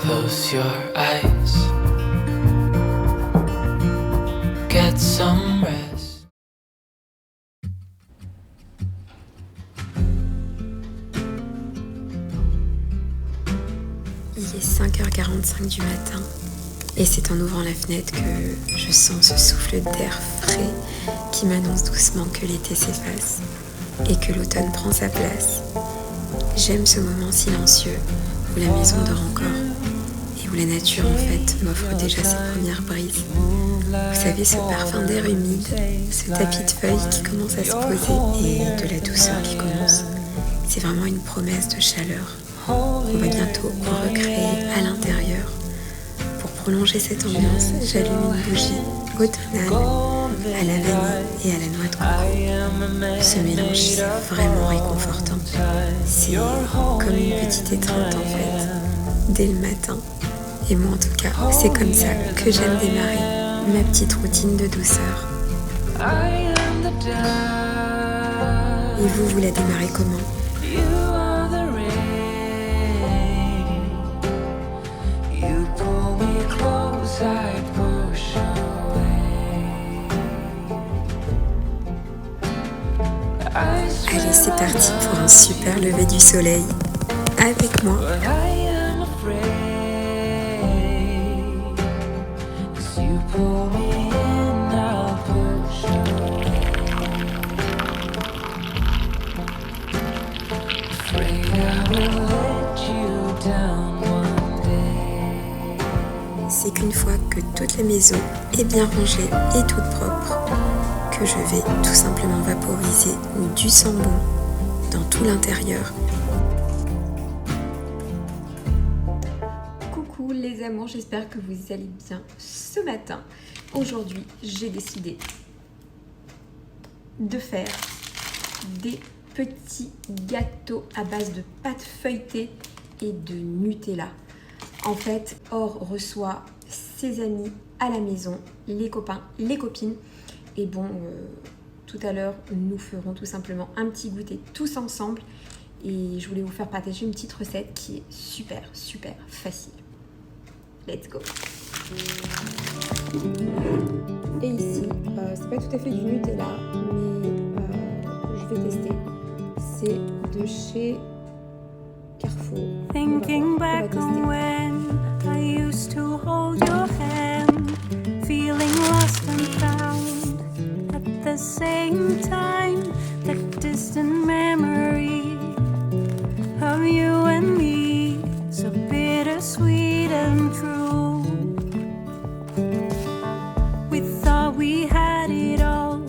Close your eyes. Get some rest. Il est 5h45 du matin et c'est en ouvrant la fenêtre que je sens ce souffle d'air frais qui m'annonce doucement que l'été s'efface et que l'automne prend sa place. J'aime ce moment silencieux où la maison dort encore et où la nature en fait m'offre déjà ses premières brises. Vous savez, ce parfum d'air humide, ce tapis de feuilles qui commence à se poser et de la douceur qui commence. C'est vraiment une promesse de chaleur. On va bientôt recréer à l'intérieur. Pour prolonger cette ambiance, j'allume une bougie automnale à la vanille et à la noix de coco. Ce mélange, c'est vraiment réconfortant. C'est comme une petite étreinte en fait, dès le matin. Et moi en tout cas, c'est comme ça que j'aime démarrer ma petite routine de douceur. Et vous la démarrez comment ? Allez, c'est parti pour un super lever du soleil avec moi. C'est qu'une fois que toute la maison est bien rangée et toute propre, que je vais tout simplement vaporiser du sambon dans tout l'intérieur. Coucou les amours, j'espère que vous allez bien ce matin. Aujourd'hui, j'ai décidé de faire des petits gâteaux à base de pâte feuilletée et de Nutella. En fait, Or reçoit ses amis à la maison, les copains, les copines. Et bon, tout à l'heure, nous ferons tout simplement un petit goûter tous ensemble. Et je voulais vous faire partager une petite recette qui est super, super facile. Let's go! Et ici, c'est pas tout à fait du Nutella, mais je vais tester. C'est de chez Carrefour. Thinking back on when I used to hold your hand, feeling lost and found at the same time, that distant memory of you and me, so bittersweet and true. We thought we had it all,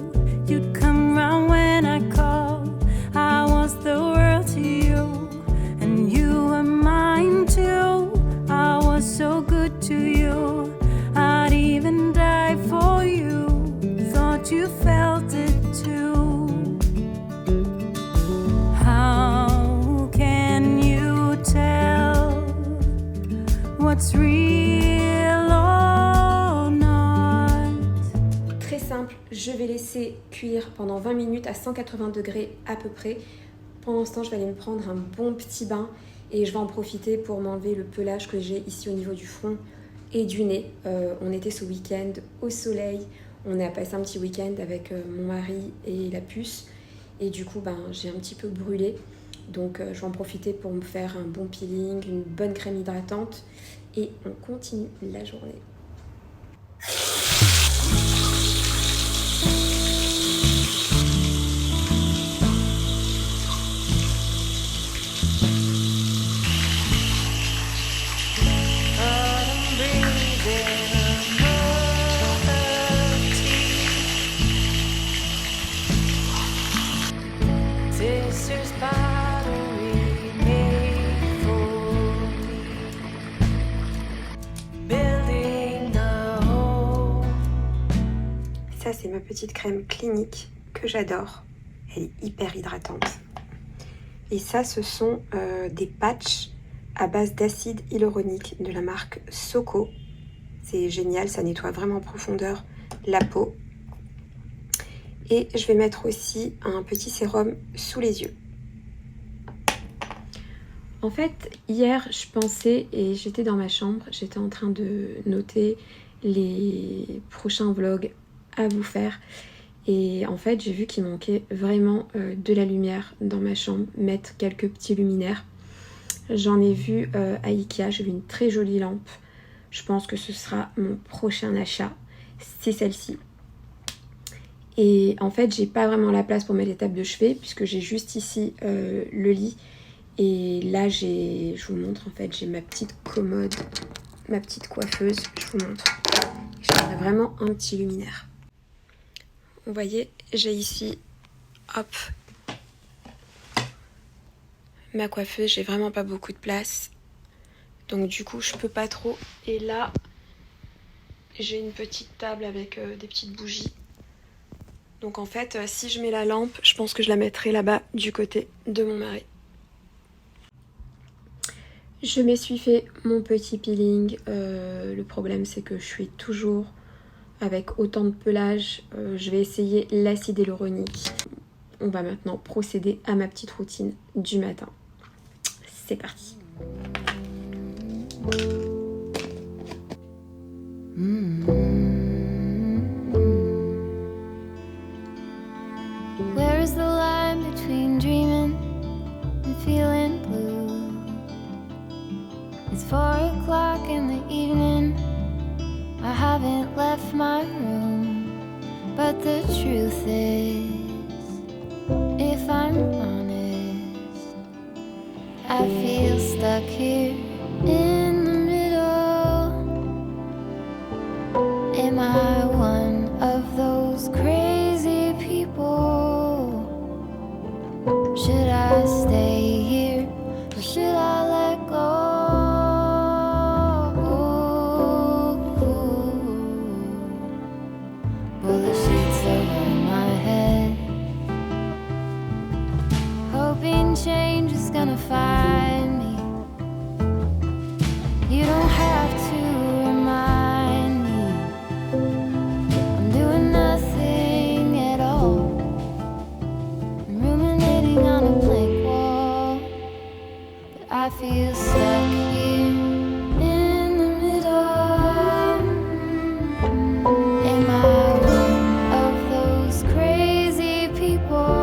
you'd come round when I called, I was the world to you, and you were mine too. I was so good to you, I'd even die for you. Thought you felt it too. How can you tell what's real or not? Très simple, je vais laisser cuire pendant 20 minutes à 180 degrés à peu près. Pendant ce temps, je vais aller me prendre un bon petit bain et je vais en profiter pour m'enlever le pelage que j'ai ici au niveau du front et du nez. On était ce week-end au soleil, on a passé un petit week-end avec mon mari et la puce et du coup j'ai un petit peu brûlé. Donc je vais en profiter pour me faire un bon peeling, une bonne crème hydratante et on continue la journée. Ça, c'est ma petite crème Clinique que j'adore. Elle est hyper hydratante. Et ça, ce sont des patchs à base d'acide hyaluronique de la marque Soko. C'est génial, ça nettoie vraiment en profondeur la peau. Et je vais mettre aussi un petit sérum sous les yeux. En fait, hier, je pensais et j'étais dans ma chambre, j'étais en train de noter les prochains vlogs à vous faire. Et en fait, j'ai vu qu'il manquait vraiment de la lumière dans ma chambre, mettre quelques petits luminaires. J'en ai vu à Ikea, j'ai vu une très jolie lampe. Je pense que ce sera mon prochain achat, c'est celle-ci. Et en fait, j'ai pas vraiment la place pour mettre les tables de chevet puisque j'ai juste ici le lit. Et là, je vous montre, en fait, j'ai ma petite commode, ma petite coiffeuse, je vous montre. J'aimerais vraiment un petit luminaire. Vous voyez, j'ai ici, hop, ma coiffeuse, j'ai vraiment pas beaucoup de place. Donc du coup, je peux pas trop. Et là, j'ai une petite table avec des petites bougies. Donc en fait, si je mets la lampe, je pense que je la mettrai là-bas, du côté de mon mari. Je me suis fait mon petit peeling. Le problème, c'est que je suis toujours avec autant de pelage. Je vais essayer l'acide hyaluronique. On va maintenant procéder à ma petite routine du matin. C'est parti. Where is the line between dreaming and feeling blue? It's 4 o'clock in the evening. I haven't left my room, but the truth is, if I'm honest, I feel stuck here in the middle. Am I one of those crazy people? Should I stay here or should I let go? Well, the sheets over my head, hoping change is gonna find me. You don't have to remind me I'm doing nothing at all. I'm ruminating on a blank wall, but I feel stuck here in the middle. Am I one of those crazy people?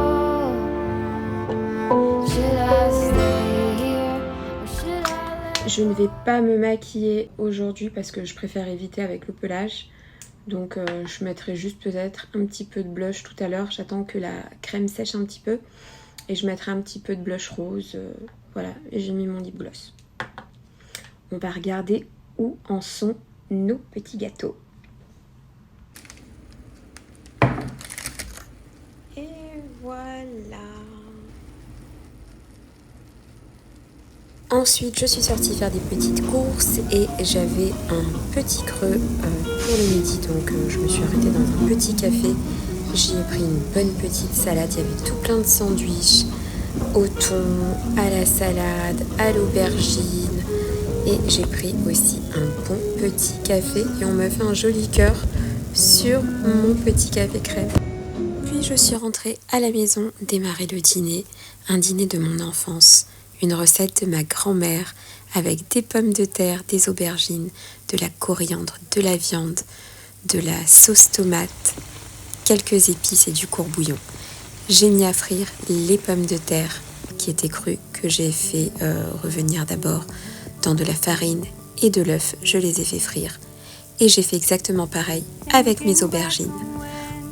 Should I stay here or should I let Je ne vais pas me maquiller aujourd'hui parce que je préfère éviter avec le pelage. Donc je mettrai juste peut-être un petit peu de blush tout à l'heure. J'attends que la crème sèche un petit peu. Et je mettrai un petit peu de blush rose. Voilà, et j'ai mis mon lip gloss. On va regarder où en sont nos petits gâteaux. Et voilà. Ensuite, je suis sortie faire des petites courses et j'avais un petit creux pour le midi. Donc je me suis arrêtée dans un petit café. J'y ai pris une bonne petite salade. Il y avait tout plein de sandwichs au thon, à la salade, à l'aubergine. Et j'ai pris aussi un bon petit café. Et on m'a fait un joli cœur sur mon petit café crème. Puis je suis rentrée à la maison démarrer le dîner. Un dîner de mon enfance. Une recette de ma grand-mère avec des pommes de terre, des aubergines, de la coriandre, de la viande, de la sauce tomate, quelques épices et du courbouillon. J'ai mis à frire les pommes de terre qui étaient crues que j'ai fait revenir d'abord dans de la farine et de l'œuf. Je les ai fait frire. Et j'ai fait exactement pareil avec mes aubergines.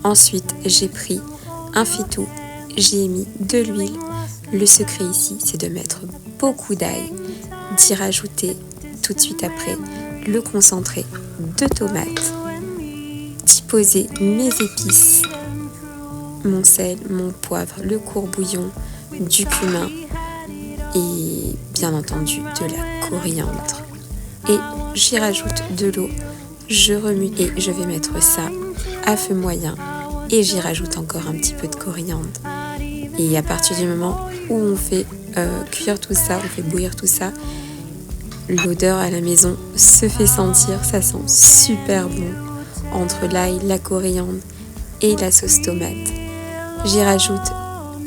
Ensuite, j'ai pris un fitou, j'y ai mis de l'huile. Le secret ici, c'est de mettre beaucoup d'ail, d'y rajouter tout de suite après le concentré de tomates, d'y poser mes épices, mon sel, mon poivre, le courbouillon, du cumin et bien entendu de la coriandre. Et j'y rajoute de l'eau, je remue et je vais mettre ça à feu moyen et j'y rajoute encore un petit peu de coriandre. Et à partir du moment où on fait cuire tout ça, on fait bouillir tout ça, l'odeur à la maison se fait sentir, ça sent super bon. Entre l'ail, la coriandre et la sauce tomate. J'y rajoute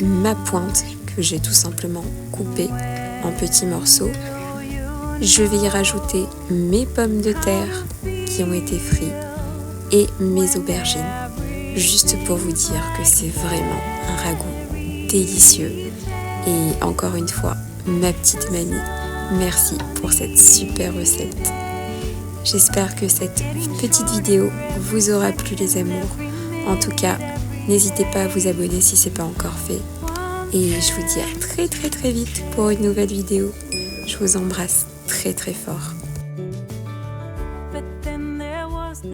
ma pointe que j'ai tout simplement coupée en petits morceaux. Je vais y rajouter mes pommes de terre qui ont été frites et mes aubergines, juste pour vous dire que c'est vraiment un ragoût délicieux. Et encore une fois, ma petite mamie, merci pour cette super recette. J'espère que cette petite vidéo vous aura plu les amours. En tout cas, n'hésitez pas à vous abonner si ce n'est pas encore fait. Et je vous dis à très vite pour une nouvelle vidéo. Je vous embrasse très fort.